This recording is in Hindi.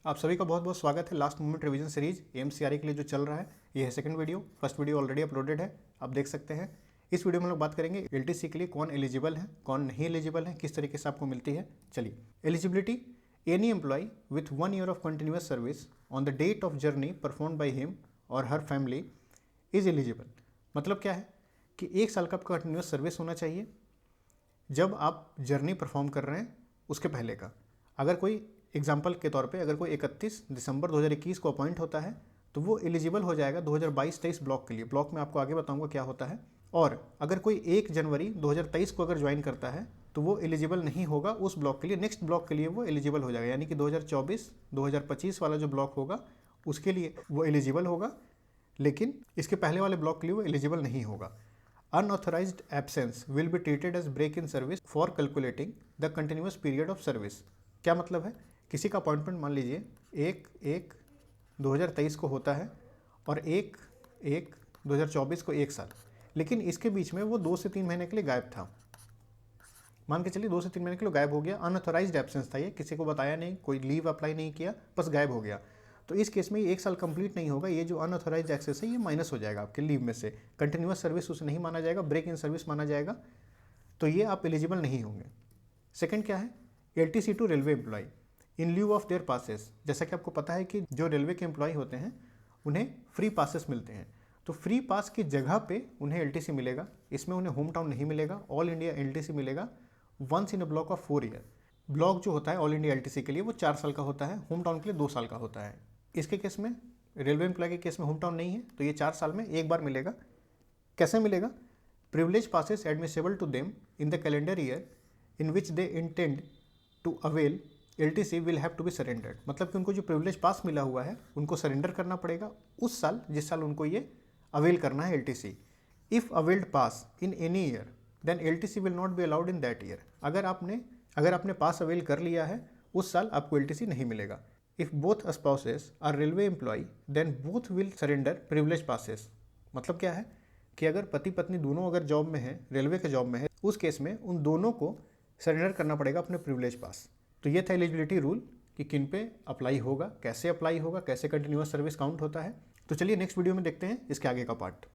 आप सभी का बहुत बहुत स्वागत है लास्ट मोमेंट रिवीजन सीरीज एमसीआरए के लिए जो चल रहा है। ये है second video. First video already uploaded है, आप देख सकते हैं। इस वीडियो में हम लोग बात करेंगे एलटीसी के लिए कौन एलिजिबल है, कौन नहीं एलिजिबल है, किस तरीके से आपको मिलती है। चलिए, eligibility: any employ with 1 year of continuous service on the date of journey perform by him और हर फैमिली इज एलिजिबल। मतलब क्या है कि 1 साल का आपका कंटिन्यूअस सर्विस होना चाहिए जब आप जर्नी परफॉर्म कर रहे हैं उसके पहले का। अगर कोई एग्जाम्पल के तौर पे अगर कोई 31 दिसंबर 2021 को अपॉइंट होता है तो वो एलिजिबल हो जाएगा 2022-23 ब्लॉक के लिए। ब्लॉक में आपको आगे बताऊंगा क्या होता है। और अगर कोई 1 जनवरी 2023 को अगर ज्वाइन करता है तो वो एलिजिबल नहीं होगा उस ब्लॉक के लिए। नेक्स्ट ब्लॉक के लिए वो एलिजिबल हो जाएगा, यानी कि 2024-2025 वाला जो ब्लॉक होगा उसके लिए वो एलिजिबल होगा, लेकिन इसके पहले वाले ब्लॉक के लिए वो एलिजिबल नहीं होगा। Unauthorised absence will be treated as break in service for calculating the continuous period of service. क्या मतलब है? किसी का अपॉइंटमेंट मान लीजिए 1/1/2023 को होता है और 1/1/2024 को 1 साल, लेकिन इसके बीच में वो 2 से 3 महीने के लिए गायब था। मान के चलिए 2 से 3 महीने के लिए गायब हो गया। अनऑथराइज्ड एब्सेंस था, ये किसी को बताया नहीं, कोई लीव अप्लाई नहीं किया, बस गायब हो गया। तो इस केस में ये 1 साल कंप्लीट नहीं होगा। ये जो अनऑथराइज्ड एक्सेस है ये माइनस हो जाएगा आपके लीव में से। कंटिन्यूअस सर्विस उसे नहीं माना जाएगा, ब्रेक इन सर्विस माना जाएगा, तो ये आप एलिजिबल नहीं होंगे। सेकंड क्या है? LTC to railway employ in lieu of their passes. जैसा कि आपको पता है कि जो रेलवे के एम्प्लॉय होते हैं उन्हें फ्री पासेस मिलते हैं, तो फ्री पास की जगह पे उन्हें एलटीसी मिलेगा। इसमें उन्हें होम टाउन नहीं मिलेगा, ऑल इंडिया एलटीसी मिलेगा once in a block of 4 year. Block जो होता है ऑल इंडिया एलटीसी के लिए वो 4 साल का होता है, होम टाउन के लिए 2 साल का होता है। इसके केस में, रेलवे एम्प्लॉय के केस में होम टाउन नहीं है, तो ये 4 साल में एक बार मिलेगा। कैसे मिलेगा? Privilege passes admissible to them in the calendar year in which they intend to avail LTC will have to be surrendered. मतलब कि उनको जो प्रिविलेज पास मिला हुआ है उनको सरेंडर करना पड़ेगा उस साल जिस साल उनको ये अवेल करना है LTC. If availed pass in any year then LTC will not be allowed in that year. अगर आपने पास अवेल कर लिया है उस साल आपको एलटीसी नहीं मिलेगा। If both spouses are railway employ then both will surrender privilege passes. मतलब क्या है कि अगर पति पत्नी दोनों अगर जॉब में है, रेलवे के जॉब में है, उस केस में उन दोनों को सरेंडर करना पड़ेगा अपने प्रिविलेज पास। तो ये था एलिजिबिलिटी रूल कि किन पे अप्लाई होगा, कैसे अप्लाई होगा, कैसे कंटिन्यूअस सर्विस काउंट होता है। तो चलिए नेक्स्ट वीडियो में देखते हैं इसके आगे का पार्ट।